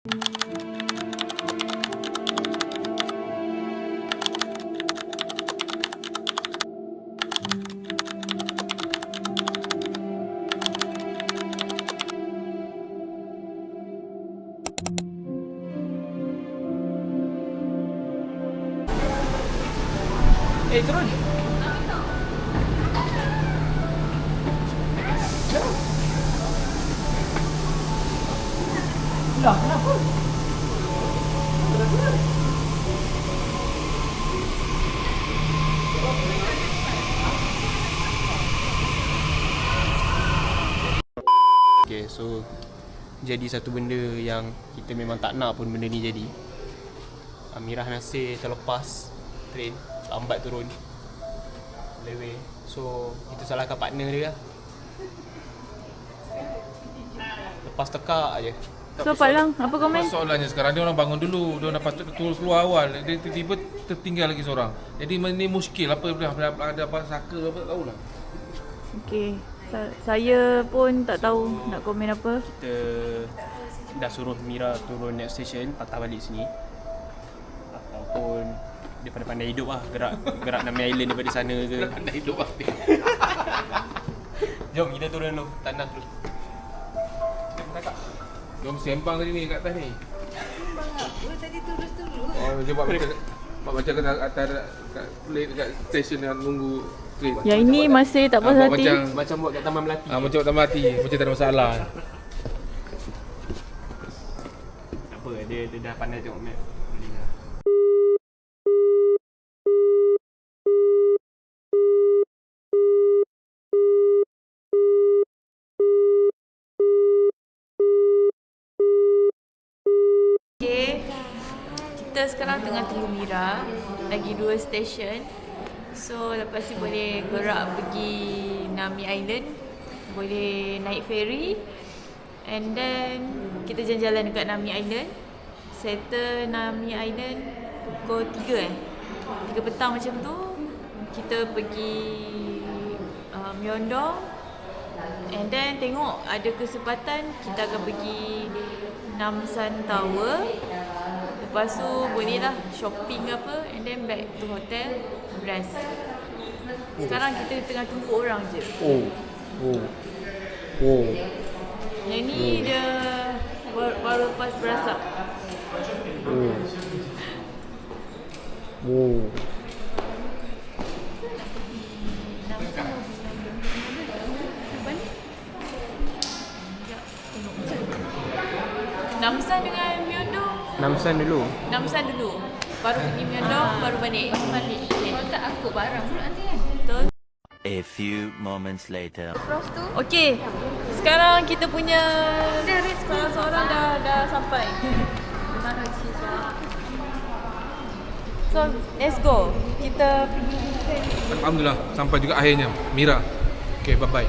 Turun. Lah, kenapa? Okay, so jadi satu benda yang kita memang tak nak pun benda ni jadi. Amirah Nasir terlepas train, lambat turun lewe. So kita salahkan partner dia lah. Lepas tekak je. So Palang, apa komen? Soalannya sekarang dia orang bangun dulu, dia orang dapat keluar awal, dia tiba-tiba tertinggal lagi seorang. Jadi ni muskil apa ada apa saka apa tak tahulah. Okey. Saya pun tak tahu nak komen apa. Kita dah suruh Mira turun next station, patah balik sini. Ataupun dia pandai-pandai hidup lah, gerak Nami Island daripada sana ke. Pandai hidup lah. Jom kita turun dulu, tanah dulu. Kakak. Jom sembang tadi ni kat atas ni. Sembang apa? Tadi turun-turun. Oh, dia buat macam kat atas kat plate dekat stesen yang nunggu train. Yang ini masih tak puas hati. Macam buat kat Taman Melati. Macam buat Taman Melati, macam tak ada masalah. Tak apa, dia dah pandai tengok map. Boleh lah. Okay. Kita sekarang tengah tunggu Mira. Lagi 2 stesen. So lepas ni boleh gerak pergi Nami Island. Boleh naik ferry. And then kita jalan-jalan dekat Nami Island. Settle Nami Island pukul 3 3 petang macam tu. Kita pergi Myeongdong. And then tengok ada kesempatan kita akan pergi Namsan Tower. Lepas tu bolehlah shopping apa. And then back to hotel, rest. Sekarang kita tengah tunggu orang je. Yang ni dia baru lepas berasap. Namsan dengan Myeongdong. Namsan dulu. Baru pergi Myeongdong, baru balik. Okay. Kalau tak angkut barang pula nanti kan? Betul. A few moments later. Cross tu. Okey. Sekarang kita punya salah seorang dah sampai. Mana cerita? So, let's go. Kita pergi. Alhamdulillah sampai juga akhirnya. Mira. Okay, bye-bye.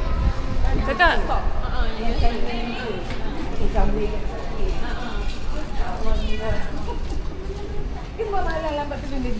Kakak. Malah lambat turun dia.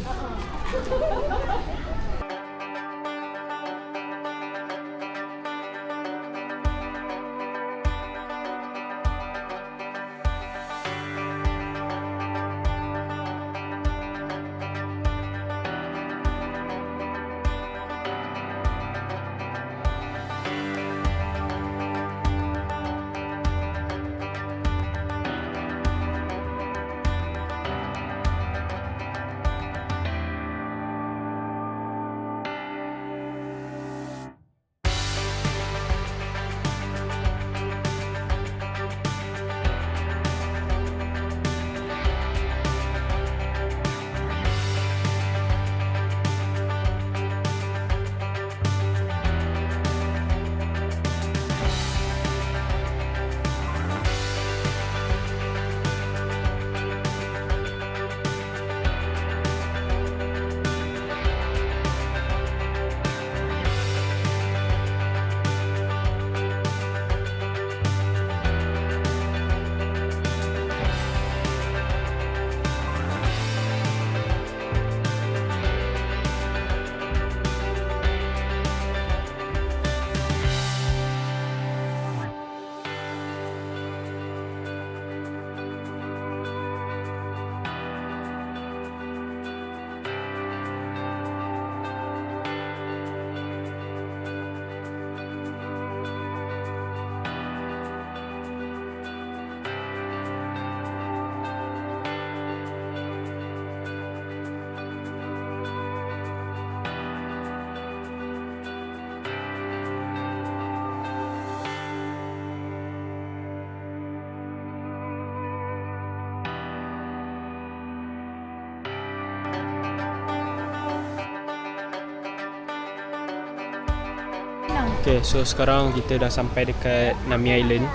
Okay, so sekarang kita dah sampai dekat Nami Island.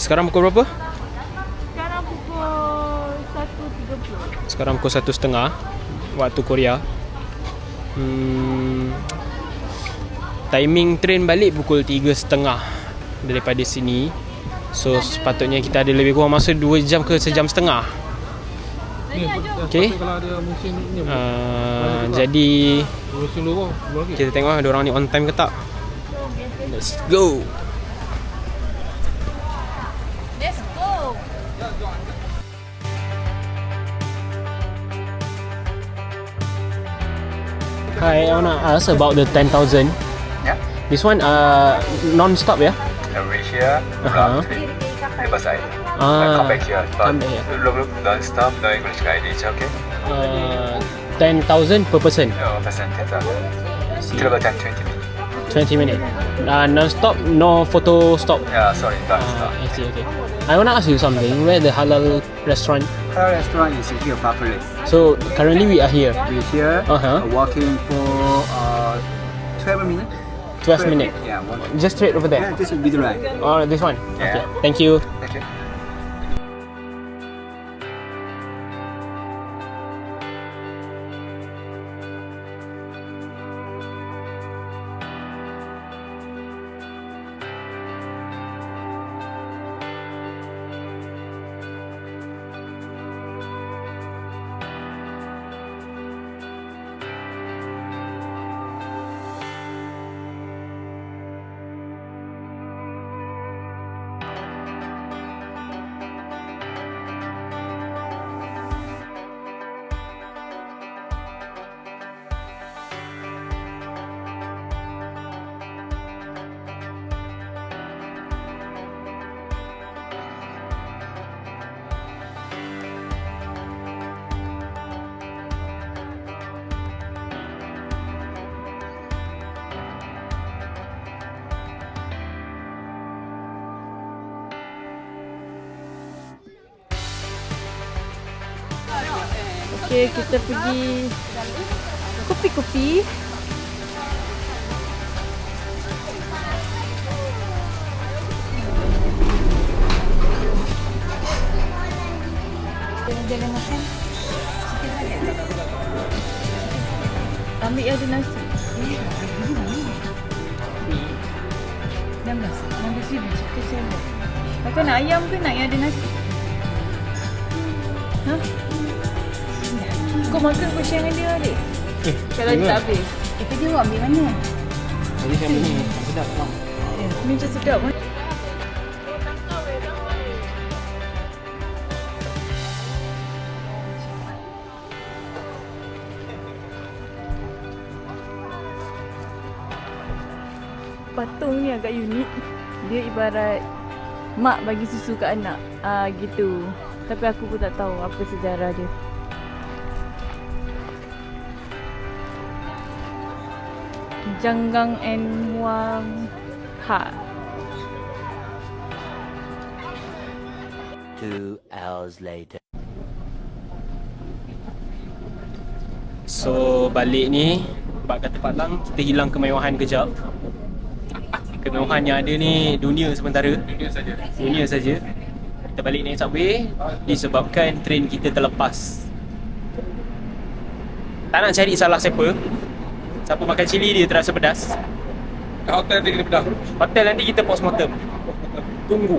Sekarang pukul berapa? Sekarang pukul 1.30. Sekarang pukul 1.30 waktu Korea. Timing train balik pukul 3.30 daripada sini. So sepatutnya kita ada lebih kurang masa 2 jam ke sejam setengah. Okay. Kalau ada musim ni, Jadi musim luar lagi. kita tengok ada orang ni on time ke tak. Let's go. Let's go. Hi, I wanna ask about the 10,000. Yeah. This one non-stop ya? Reach here, Uh-huh. Lepas air. Ah, Come back here. come back here. Look, non-stop, no English guidance, okay? 10,000 per person. No, percent 10,000. Travel time 20 minutes. 20 minutes. Non-stop, no photo stop. Yeah, sorry, non-stop. I see, okay. I wanna ask you something. Where the halal restaurant? Our restaurant is here, Papalis. So currently we are here. We're here, Uh-huh. walking for 12 minutes. 12 minutes. Yeah, one. Just straight over Yeah, there. this will be the right. Oh, this one. Yeah. Okay. Thank you. Thank you. Okay, kita pergi kopi-kopi. Jangan makan. Ambil ada nasi. 16,000 chicken salad. Kakak nak ayam ke nak yang ada nasi? Ha? Kau makan kau share dengan dia adik? Kalau dia tak habis. Kita dia ambil mana? Jadi saya ni sedap bang. Ni macam sedap kan? Patung ni agak unik. Dia ibarat mak bagi susu kat anak. Gitu. Tapi aku pun tak tahu apa sejarah dia. Janggang and Muang Ha. 2 hours later. So balik ni bab kata Pak Lang, kita hilang kemewahan kejap. Kemewahan yang ada ni dunia sementara. Dunia saja. Kita balik naik subway disebabkan train kita terlepas. Tak nak cari salah siapa. Siapa makan cili dia terasa pedas. Kat hotel dia kena pedah. Hotel nanti kita postmortem. Tunggu.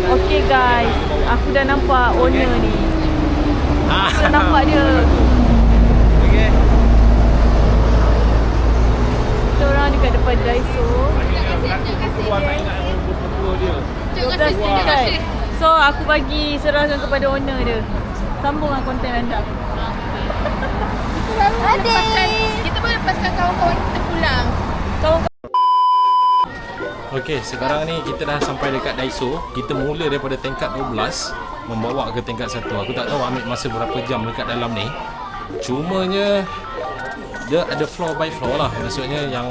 Okay guys, aku dah nampak owner ni. Aku dah nampak dia. Okay. Kita orang dekat depan Daiso. 12 tingkat. So aku bagi serahkan kepada owner dia. Sambung lah konten anda. Kita boleh lepaskan kawan-kawan kita pulang. Okey, sekarang ni kita dah sampai dekat Daiso. Kita mula daripada tingkat 12 membawa ke tingkat 1. Aku tak tahu ambil masa berapa jam dekat dalam ni. Cumanya dia ada floor by floor lah. Maksudnya yang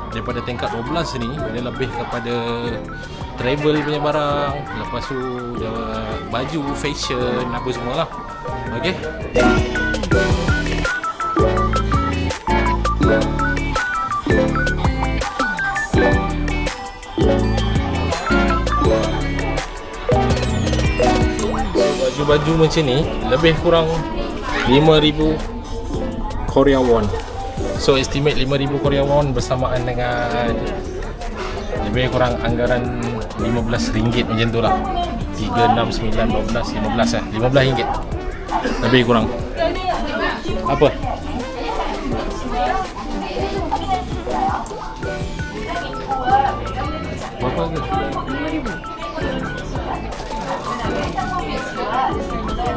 daripada tingkat 12 ni dia lebih kepada travel punya barang. Lepas tu dia baju, fashion, apa semua lah. Okey. baju macam ni lebih kurang 5,000 Korea won. So estimate 5,000 Korea won bersamaan dengan lebih kurang anggaran RM15 macam tu lah. 3, 6, 9, 12, 15 lah. RM15 lebih kurang. Apa? Berapa ke?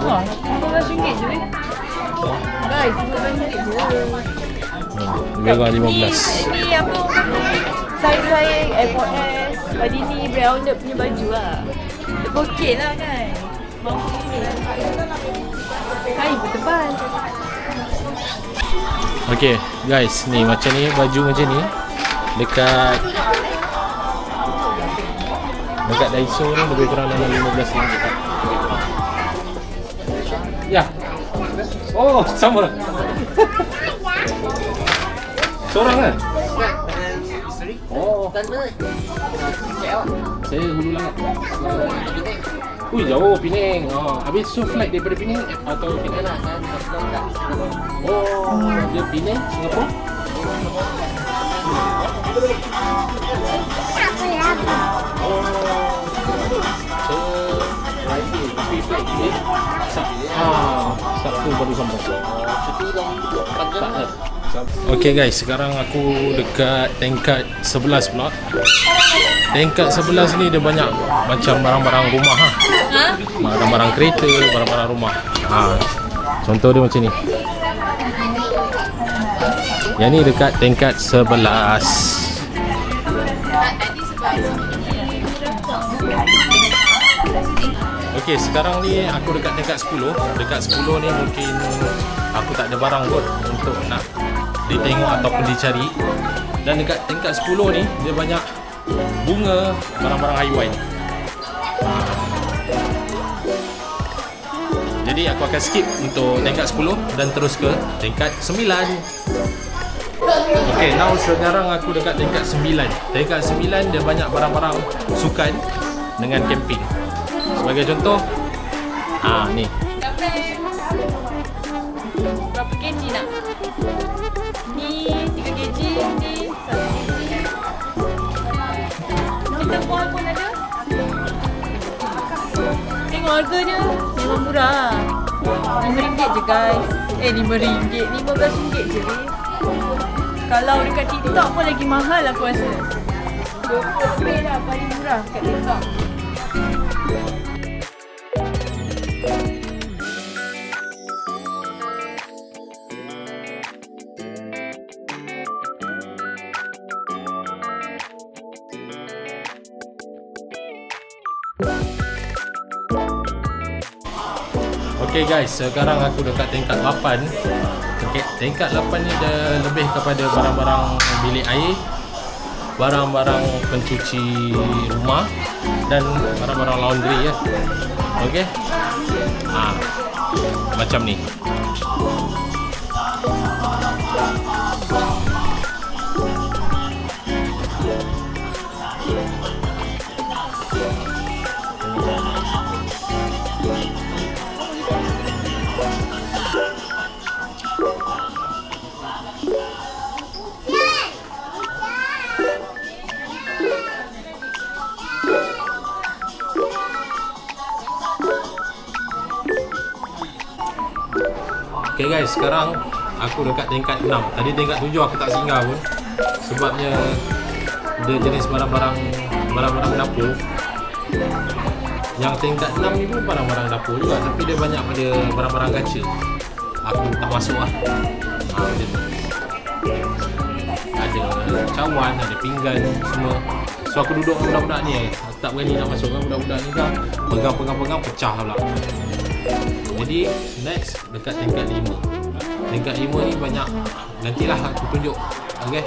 Wah, RM15 je weh. Guys, RM15 je. Lebih kurang 15. Ni apa? Saya Airport S. Tadi ni branded punya baju lah. Okey lah kan. Mampu ni. Kain pun tebal. Okay guys, ni macam ni, baju macam ni dekat Daiso ni lebih kurang dalam RM15. Ya. Oh, sama lah. Seorang kan? Oh. Saya Hulu Langat. Ui, jauh Penang. Habis so flight daripada Penang atau Penang? Oh, dia Penang, Singapura? Sabtu baru sampai. Okay guys, sekarang aku dekat tingkat 11 pula. Tingkat 11 ni dia banyak macam barang-barang rumah ha. Barang-barang kereta, barang-barang rumah. Contoh dia macam ni. Yang ni dekat tingkat 11. Okay, sekarang ni aku dekat tingkat 10. Dekat 10 ni mungkin aku tak ada barang kot untuk nak ditengok ataupun dicari. Dan dekat tingkat 10 ni dia banyak bunga, barang-barang haiwan. Jadi aku akan skip untuk tingkat 10 dan terus ke tingkat 9. Okay, now sekarang aku dekat tingkat 9. Tingkat 9 dia banyak barang-barang sukan dengan camping. Sebagai contoh, ni. Berapa kg nak? Ni 3 kg, ni 1 kg. Kita buat pun ada. Tengok harga dia, memang murah. RM5 je guys. RM5, RM15 je ni. Kalau dekat TikTok pun lagi mahal aku rasa. RM20 lah paling murah kat TikTok. Okay guys, sekarang aku dekat tingkat 8. Tingkat 8 ni dah lebih kepada barang-barang bilik air, barang-barang pencuci rumah dan barang-barang laundry ya. Okay, macam ni. Okay guys, sekarang aku dekat tingkat 6. Tadi tingkat 7 aku tak singgah pun. Sebabnya dia jenis barang-barang dapur. Yang tingkat 6 ni pun barang-barang dapur juga, tapi dia banyak pada barang-barang gacha. Aku tak masuk lah. Macam tu. Ada cawan, ada pinggan semua. So aku duduk dengan budak-budak ni. Aku tak berani nak masuk dengan budak-budak ni kan. Pegang pecah pula. Jadi next dekat tingkat 5. Tingkat 5 ni banyak. Nantilah aku tunjuk. Okay.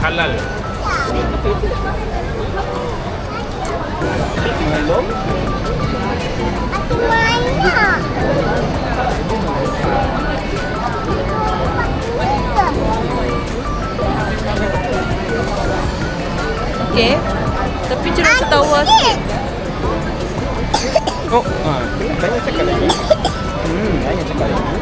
Halal. Okay. Tapi cerah setawa sikit. Oh, tanya cakap lagi. Tanya cakap lagi.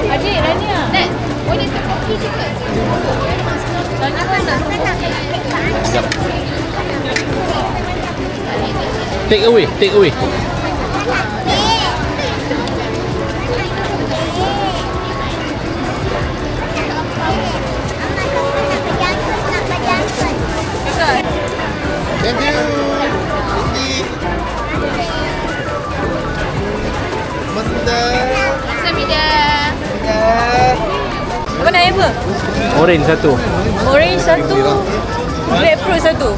Adik, Rania. Dad, boleh terkopi juga. Rania mana? Take away, take away. Samidah. Apa nak apa? Orange satu. Orange satu. Grapefruit satu.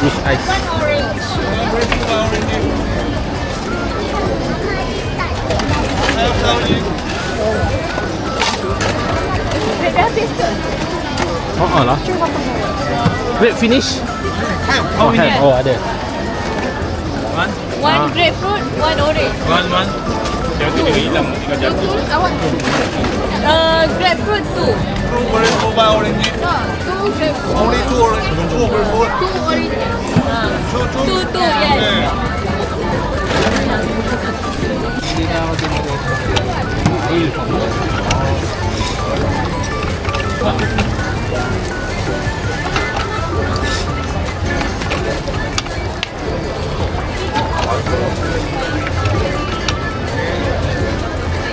Wish ice. Grape dah habis ke? Oh lah. Wait, finish? Oh, have. Oh, ada. One grapefruit, one orange. Awak Grapefruit two. two grapefruit. Only two orange. Two grapefruit. Two orange. Two, yes.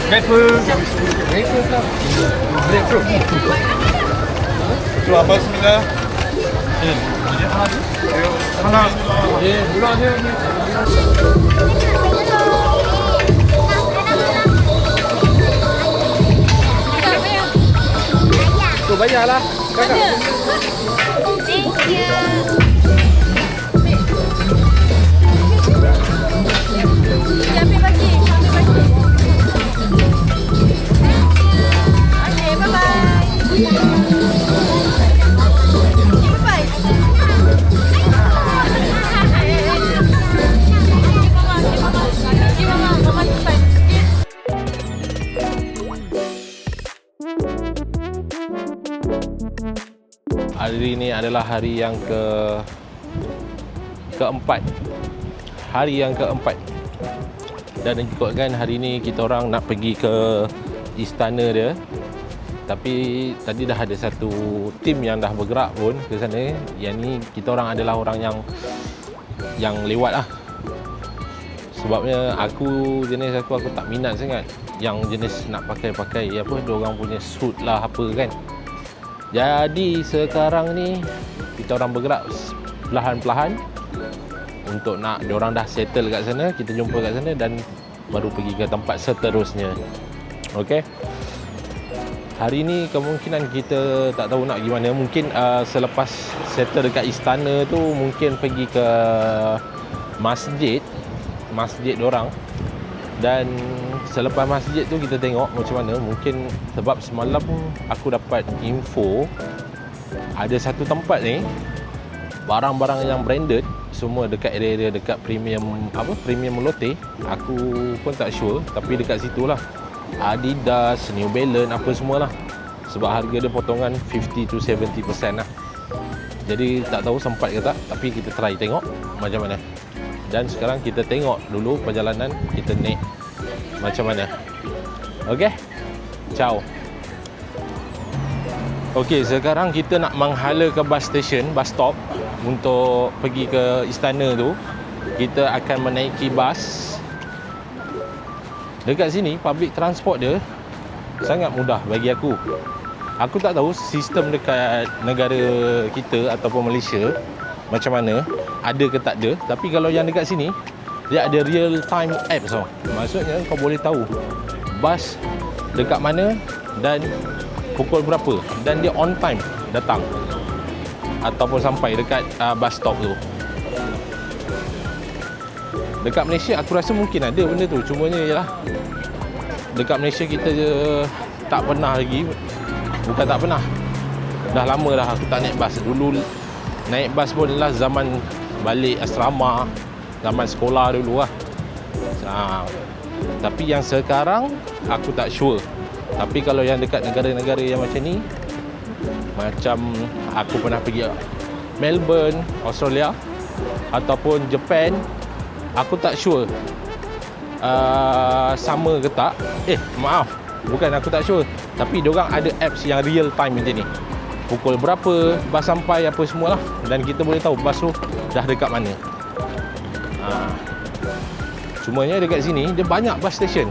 Grapefruit. Grapefruit lah. Grapefruit. Itu apa sebenarnya? Sana. Bulan dia ni. Tu bayarlah. Kakak. Thank you. Ambil bagi. Okay, bye-bye. Bye-bye. Mama cepat. Hari ini adalah hari yang keempat. Hari yang keempat. Dan ikutkan hari ini kita orang nak pergi ke istana dia. Tapi tadi dah ada satu tim yang dah bergerak pun ke sana. Yang ni kita orang adalah orang yang lewat lah. Sebabnya aku tak minat sangat yang jenis nak pakai apa diorang punya suit lah apa kan. Jadi sekarang ni kita orang bergerak perlahan-perlahan untuk nak diorang dah settle kat sana, kita jumpa kat sana dan baru pergi ke tempat seterusnya. Okey. Hari ni kemungkinan kita tak tahu nak gimana. Mungkin selepas settle dekat istana tu mungkin pergi ke masjid diorang. Dan selepas masjid tu kita tengok macam mana. Mungkin sebab semalam aku dapat info ada satu tempat ni barang-barang yang branded semua dekat area dekat Premium Lotte. Aku pun tak sure, tapi dekat situ lah Adidas, New Balance, apa semualah. Sebab harga dia potongan 50 to 70% lah. Jadi tak tahu sempat ke tak, tapi kita try tengok macam mana. Dan sekarang kita tengok dulu perjalanan kita naik macam mana. Okey, ciao. Okey, sekarang kita nak menghala ke bus station, bus stop untuk pergi ke istana tu. Kita akan menaiki bas. Dekat sini public transport dia sangat mudah bagi aku. Aku tak tahu sistem dekat negara kita ataupun Malaysia macam mana, ada ke tak ada. Tapi kalau yang dekat sini dia ada real time apps tau. Maksudnya kau boleh tahu bas dekat mana dan pukul berapa, dan dia on time datang ataupun sampai dekat bus stop tu. Dekat Malaysia aku rasa mungkin ada benda tu, cumanya ialah dekat Malaysia kita je tak pernah lagi. Bukan tak pernah, dah lama dah aku tak naik bas. Dulu naik bas pun adalah zaman balik asrama, zaman sekolah dulu lah. Tapi yang sekarang aku tak sure. Tapi kalau yang dekat negara-negara yang macam ni, macam aku pernah pergi Melbourne, Australia ataupun Japan, aku tak sure sama ke tak. Maaf, bukan aku tak sure, tapi diorang ada apps yang real time macam ni. Pukul berapa bas sampai apa semualah, dan kita boleh tahu bas tu dah dekat mana. Cumanya dekat sini dia banyak bus station.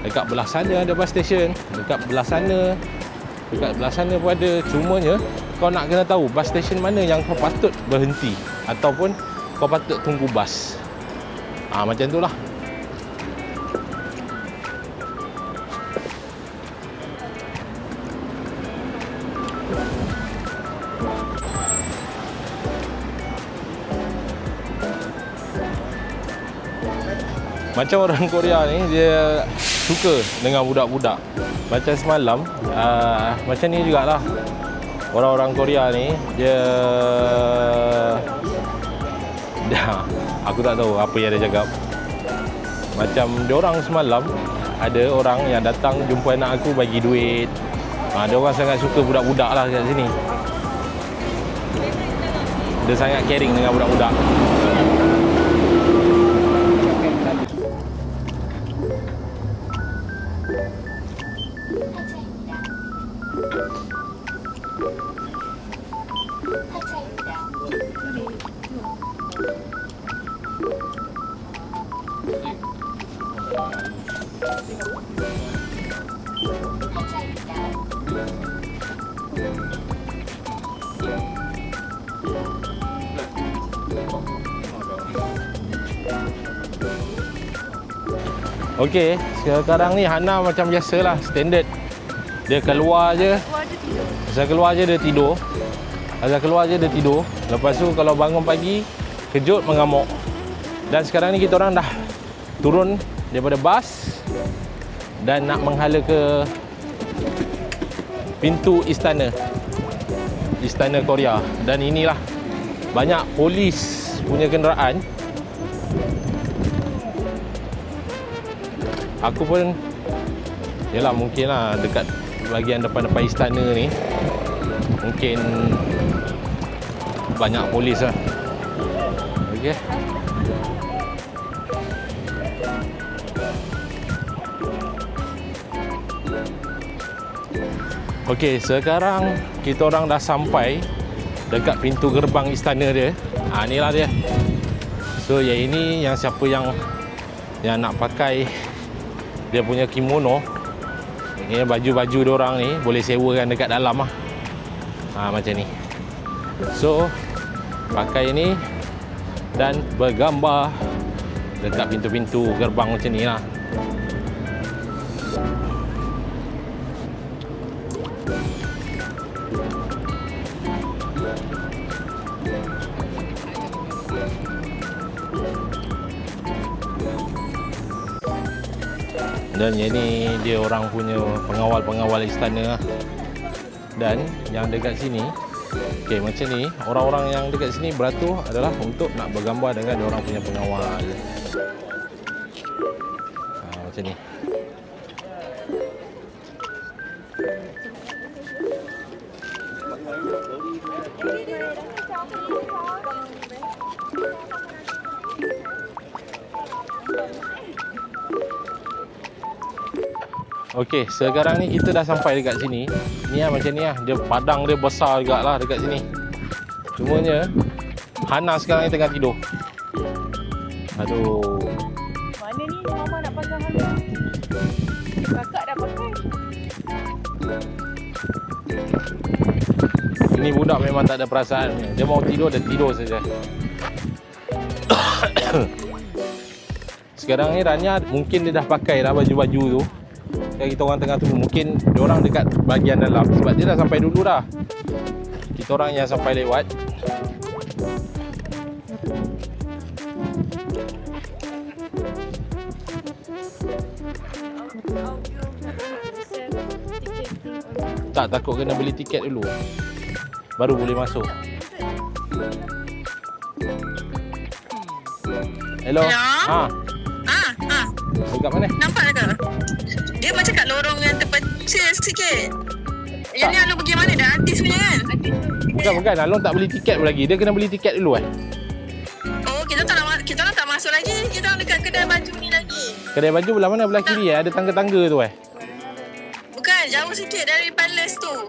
Dekat belah sana ada bus station, dekat belah sana pun ada. Cumanya kau nak kena tahu bus station mana yang kau patut berhenti ataupun kau patut tunggu bas. Macam tu lah. Macam orang Korea ni, dia suka dengan budak-budak. Macam semalam, macam ni jugalah. Orang-orang Korea ni, dia aku tak tahu apa yang dia cakap. Macam diorang semalam, ada orang yang datang jumpa anak aku bagi duit. Diorang sangat suka budak-budak lah kat sini. Dia sangat caring dengan budak-budak. Okey, sekarang ni Hana macam biasalah, standard. Dia keluar je. Asal keluar je dia tidur. Lepas tu kalau bangun pagi, kejut mengamuk. Dan sekarang ni kita orang dah turun daripada bas dan nak menghala ke pintu istana Korea. Dan inilah banyak polis punya kenderaan. Aku pun yalah, mungkin lah dekat bahagian depan-depan istana ni mungkin banyak polis lah. Okey. Okey, sekarang kita orang dah sampai dekat pintu gerbang istana dia. Inilah dia. So yang ini yang siapa yang nak pakai dia punya kimono, ini baju-baju diorang ni boleh sewakan dekat dalam lah. Macam ni. So pakai ni dan bergambar dekat pintu-pintu gerbang macam ni lah. Dan yang ni dia orang punya pengawal-pengawal istana lah. Dan yang dekat sini Okey, macam ni orang-orang yang dekat sini beratur adalah untuk nak bergambar dengan orang punya pengawal. Macam ni. Okey, sekarang ni kita dah sampai dekat sini. Ni lah macam ni lah. Dia padang dia besar juga lah dekat sini. Cumanya Hana sekarang ni tengah tidur. Aduh. Mana ni mama nak pasang Hana? Kakak dah pakai. Ini budak memang tak ada perasaan. Dia mau tidur, dia tidur saja. Sekarang ni Rania mungkin dia dah pakai dah baju-baju tu. Kita orang tengah tunggu. Mungkin dia orang dekat bahagian dalam sebab dia dah sampai dulu dah. Kita orang yang sampai lewat. Tak, takut kena beli tiket dulu baru boleh masuk. Hello. Ha. Dekat mana? Nampak tak? Dia macam kat lorong yang terpencil sikit. Yang ni Along pergi mana dah? Artis punya kan? Bukan. Along tak beli tiket pun lagi. Dia kena beli tiket dulu Oh, kita orang tak masuk lagi. Kita orang dekat kedai baju ni lagi. Kedai baju belah mana? Belah kiri ada tangga-tangga tu Bukan, jauh sikit dari palace tu.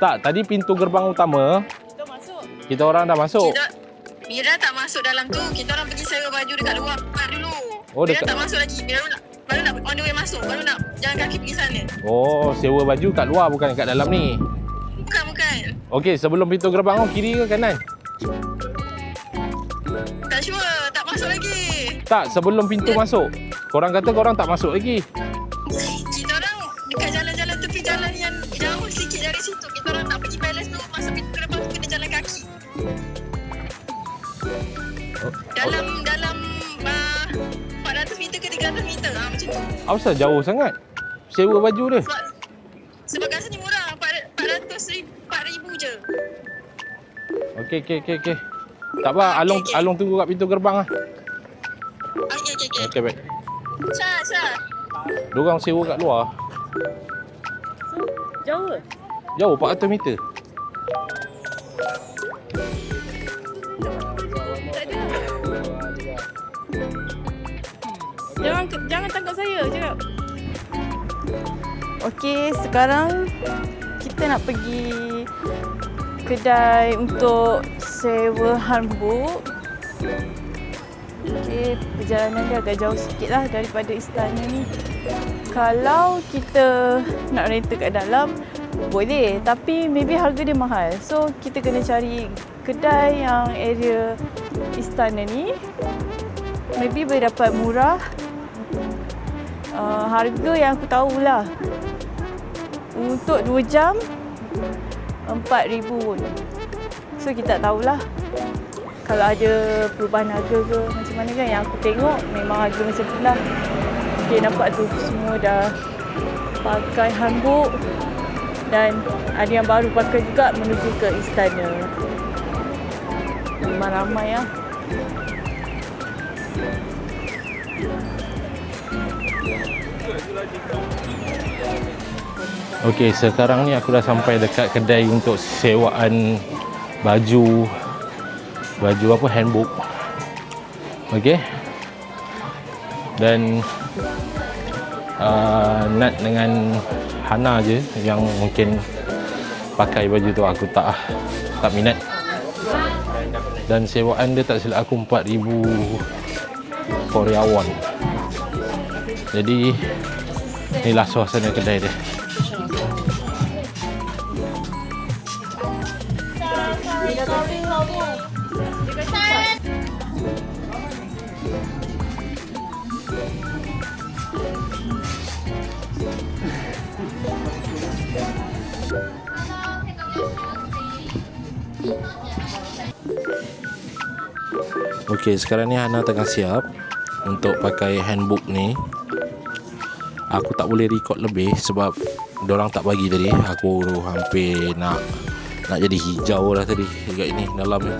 Tak, tadi pintu gerbang utama. Kita masuk. Kita orang dah masuk. Mira tak masuk dalam tu. Kita orang pergi sewa baju dekat luar dulu. Oh, Mira dekat. tak masuk lagi. Mira baru nak on the way masuk. Baru nak jalan kaki pergi sana. Oh, sewa baju kat luar bukan kat dalam ni. Bukan. Okey, sebelum pintu gerbang tu kiri ke kanan? Tak sure, tak masuk lagi. Tak, sebelum pintu masuk. Korang kata korang tak masuk lagi. Kita orang dekat jalan-jalan tepi jalan yang jauh sikit dari situ. Kita orang nak pergi palace tu, masuk pintu gerbang tu kena jalan kaki. Dalam 400 meter ke 300 meter macam tu. Apa jauh sangat? Sewa baju dia. Sebab kat sini murah, 4,000 je. Okey. Tak apa, Along tunggu kat pintu gerbang lah. Okey. Okey, baik. Syah. Diorang sewa kat luar. Jauh ke? Jauh, 400 meter. Jangan tangkap saya, cakap. Okey, sekarang kita nak pergi kedai untuk sewa hanbok. Okey, perjalanan dia agak jauh sikit lah daripada istana ni. Kalau kita nak renta kat dalam, boleh. Tapi maybe harga dia mahal. So, kita kena cari kedai yang area istana ni. Maybe boleh dapat murah. Harga yang aku tahulah. Untuk 2 jam, 4,000 pun. So, kita tak tahulah. Kalau ada perubahan harga ke macam mana kan. Yang aku tengok memang harga macam tu lah. Okay, nampak tu semua dah pakai hanbok. Dan ada yang baru pakai juga menuju ke istana. Memang ramai lah. Okey, sekarang ni aku dah sampai dekat kedai untuk sewaan baju apa, handbook. Okey. Dan Nat dengan Hana je yang mungkin pakai baju tu. Aku tak minat. Dan sewaan dia tak silap aku 4,000 Korea won. Jadi inilah suasana kedai dia. Okey, sekarang ni Hana tengah siap untuk pakai handbook ni. Aku tak boleh record lebih sebab diorang tak bagi tadi. Aku hampir nak Nak jadi hijau dah tadi dekat ini dalam ni.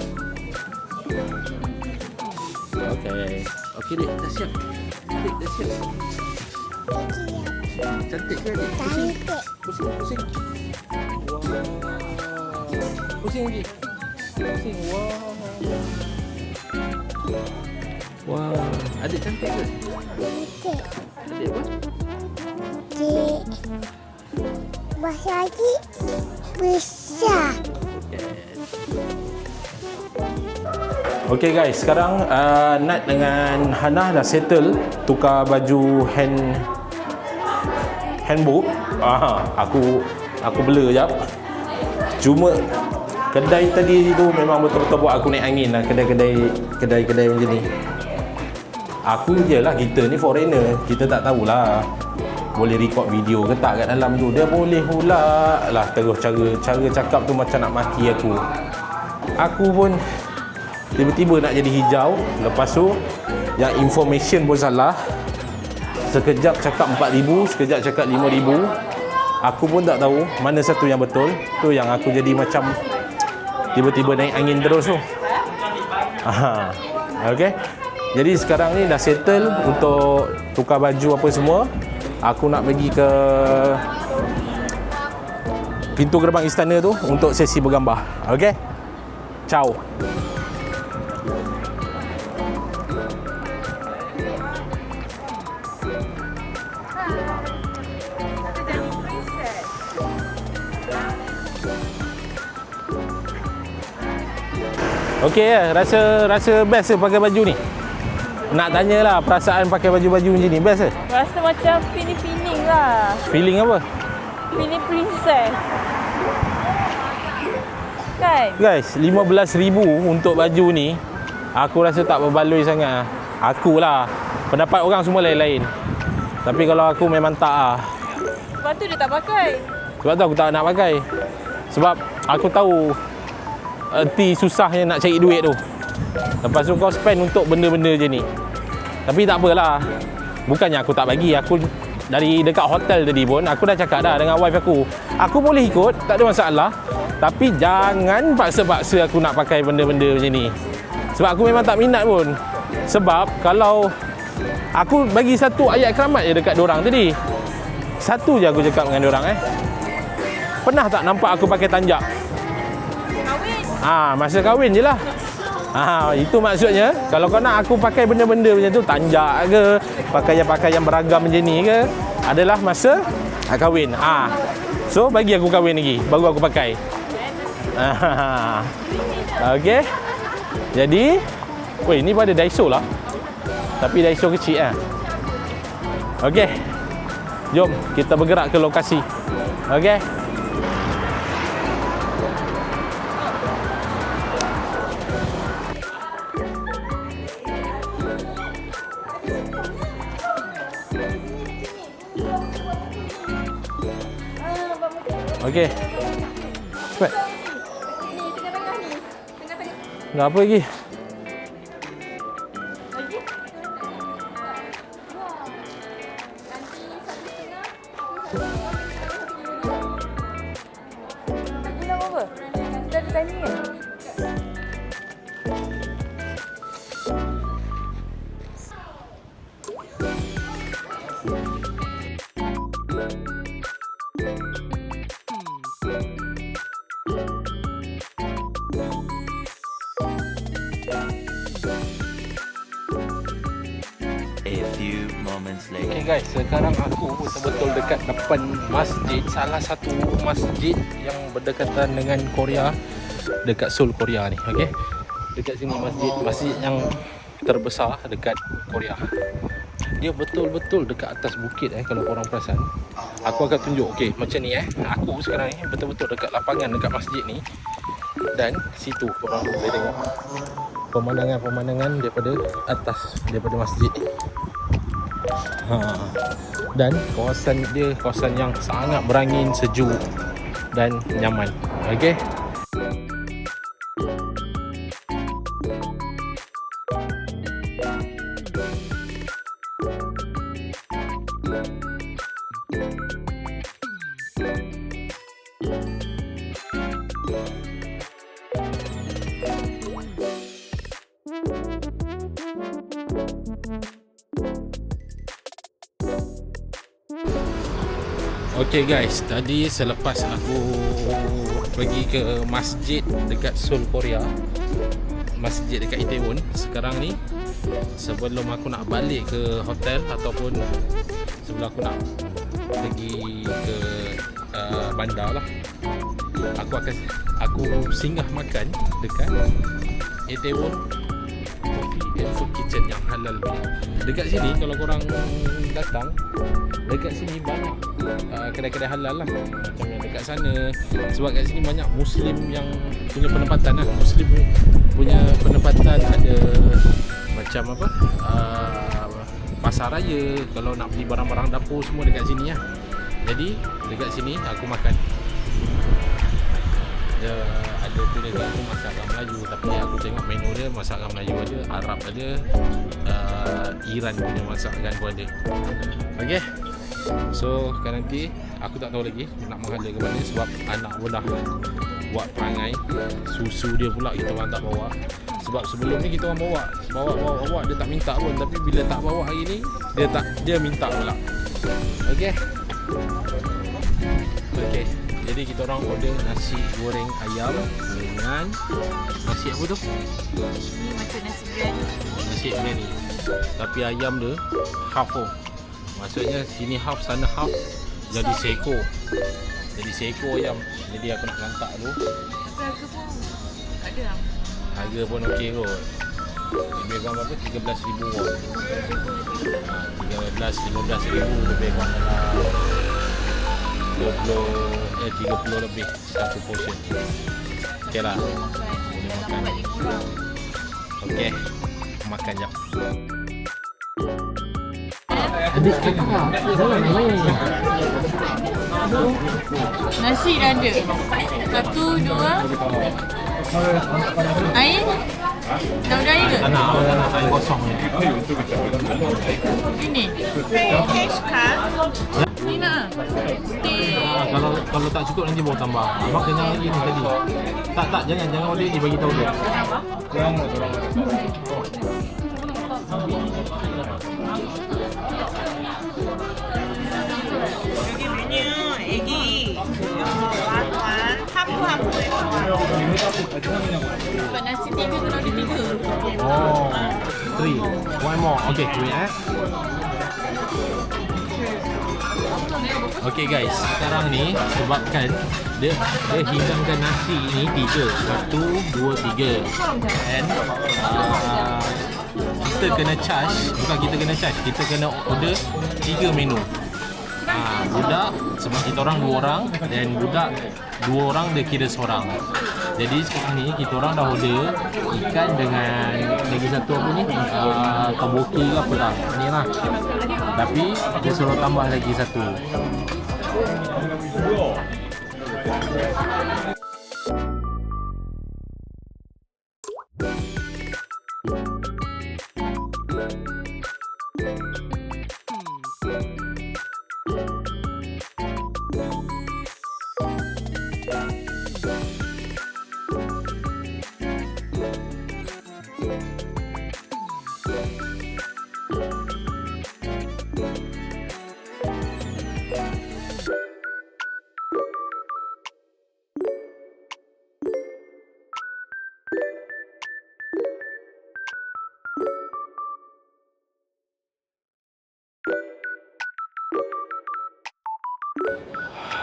Okey. Okey dik, dah siap. Dik dah siap. Cantik ke dik? Pusing. Pusing. Wow. Pusing lagi. Pusing. Wow. Wow. Adik cantik ke? Adik apa? Masa lagi besar. Okay guys, sekarang Nat dengan Hana dah settle tukar baju handbook. Aku blur jap. Cuma kedai tadi tu memang betul-betul buat aku naik angin lah. Kedai macam ni. Aku je lah, kita ni foreigner, kita tak tahulah boleh record video ke tak kat dalam tu. Dia boleh pula lah terus cara cakap tu macam nak maki aku. Aku pun tiba-tiba nak jadi hijau. Lepas tu yang information pun salah. Sekejap cakap 4,000, sekejap cakap 5,000. Aku pun tak tahu mana satu yang betul. Tu yang aku jadi macam tiba-tiba naik angin terus tu. Okay. Jadi sekarang ni dah settle untuk tukar baju apa semua. Aku nak pergi ke pintu gerbang istana tu untuk sesi bergambar. Okay. Ciao. Okey ya, rasa best ke pakai baju ni? Nak tanyalah perasaan pakai baju-baju macam ni, best ke? Rasa macam feeling lah. Feeling apa? Feeling princess. Kan? Guys, 15,000 untuk baju ni, aku rasa tak berbaloi sangat. Aku lah. Pendapat orang semua lain-lain. Tapi kalau aku memang tak lah. Sebab tu dia tak pakai. Sebab tu aku tak nak pakai. Sebab aku tahu erti susahnya nak cari duit tu. Lepas tu kau spend untuk benda-benda je ni. Tapi tak apalah. Bukannya aku tak bagi. Aku dari dekat hotel tadi pun aku dah cakap dah dengan wife aku. Aku boleh ikut, tak ada masalah. Tapi jangan paksa-paksa aku nak pakai benda-benda macam ni. Sebab aku memang tak minat pun. Sebab kalau aku bagi satu ayat keramat je dekat diorang tadi. Satu je aku cakap dengan diorang Pernah tak nampak aku pakai tanjak? Masa kahwin je lah. Itu maksudnya kalau kau nak aku pakai benda-benda macam tu, tanjak ke, pakaian-pakaian beragam macam ni ke, adalah masa kahwin. So bagi aku kahwin lagi baru aku pakai. Okey. Jadi ni pada Daiso lah. Tapi Daiso kecil Okey. Jom kita bergerak ke lokasi. Okey. Okey. Cepat. Ni tengah-tengah ni. Tengah-tengah. Nak apa lagi? Lagi? Nanti 1.5. Tak gila apa? Sudah ada timing kan? A few moments later. Okay guys, sekarang aku betul-betul dekat depan masjid, salah satu masjid yang berdekatan dengan Korea, dekat Seoul, Korea ni. Okay, dekat sini masjid yang terbesar dekat Korea. Dia betul-betul dekat atas bukit kalau korang perasan. Aku akan tunjuk. Okay, macam ni aku sekarang ni betul-betul dekat lapangan dekat masjid ni. Dan situ korang boleh tengok pemandangan daripada masjid ni. Dan kawasan dia kawasan yang sangat berangin, sejuk dan nyaman. Okey. Okay guys, tadi selepas aku pergi ke masjid dekat Seoul, Korea, masjid dekat Itaewon, sekarang ni sebelum aku nak balik ke hotel ataupun sebelum aku nak pergi ke bandar lah, aku singgah makan dekat Itaewon Coffee and Food Kitchen yang halal ni. Dekat sini kalau korang datang, dekat sini banyak kedai-kedai halal lah, macam yang dekat sana. Sebab kat sini banyak Muslim yang punya penempatan lah. Muslim punya penempatan ada macam apa, pasar raya, kalau nak beli barang-barang dapur semua dekat sini lah. Jadi dekat sini aku makan. Dia ada punya aku masakan Melayu, tapi aku tengok menu dia masakan Melayu ada, Arab ada, Iran punya masakan pun ada. Okay, so sekarang nanti aku tak tahu lagi nak menghala ke mana sebab anak pun dah buat perangai. Susu dia pula kita orang tak bawa. Sebab sebelum ni kita orang bawa dia tak minta pun, tapi bila tak bawa hari ni dia minta pula. Okay. Jadi kita orang order nasi goreng ayam dengan nasi apa tu? Ni macam nasi biryani. Nasi biryani. Tapi ayam dia half tu. Maksudnya sini half, sana half, jadi seekor. Jadi seekor ayam. Jadi aku nak lantak tu. Tapi harga pun ada lah. Harga pun okey kot. Lebih kurang berapa? 13,000 won. 15,000 lebih kurang dalam 30 lebih satu portion. Okey lah. Boleh makan. Okey. Makan jap. Nasi dah ada. 1, 2. Air? Dah ada air ke? Tak nak air kosong ni. Ini. Cash card. Ni nak. Kalau tak cukup nanti bawa tambah. Abang kenyang lagi ni tadi. Tak jangan order ni, bagi tahu dia. Sebab nasi 3 kena ada 3. Oh, 3. One more. Okay, wait Okay guys, sekarang ni sebabkan dia hidangkan nasi ni 3. 1, 2, 3. And kita kena charge, bukan kita kena charge, kita kena order 3 menu. Budak, sebab kita orang 2 orang, dan budak 2 orang dia kira seorang. Jadi sekarang ni kita orang dah order ikan dengan lagi satu apa ni, toboki ke apa lah ni lah. Tapi dia suruh tambah lagi satu.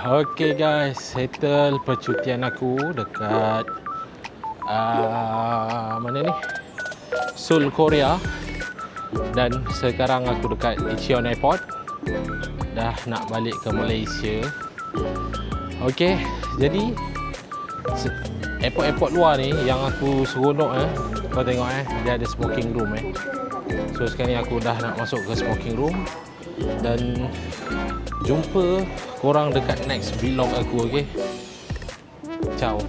Okay guys, settle percutian aku dekat mana ni? Seoul, Korea. Dan sekarang aku dekat Incheon Airport. Dah nak balik ke Malaysia. Okay, jadi airport luar ni yang aku seronok kau tengok dia ada smoking room So sekarang ni aku dah nak masuk ke smoking room. Dan jumpa korang dekat next vlog aku, okay? Ciao.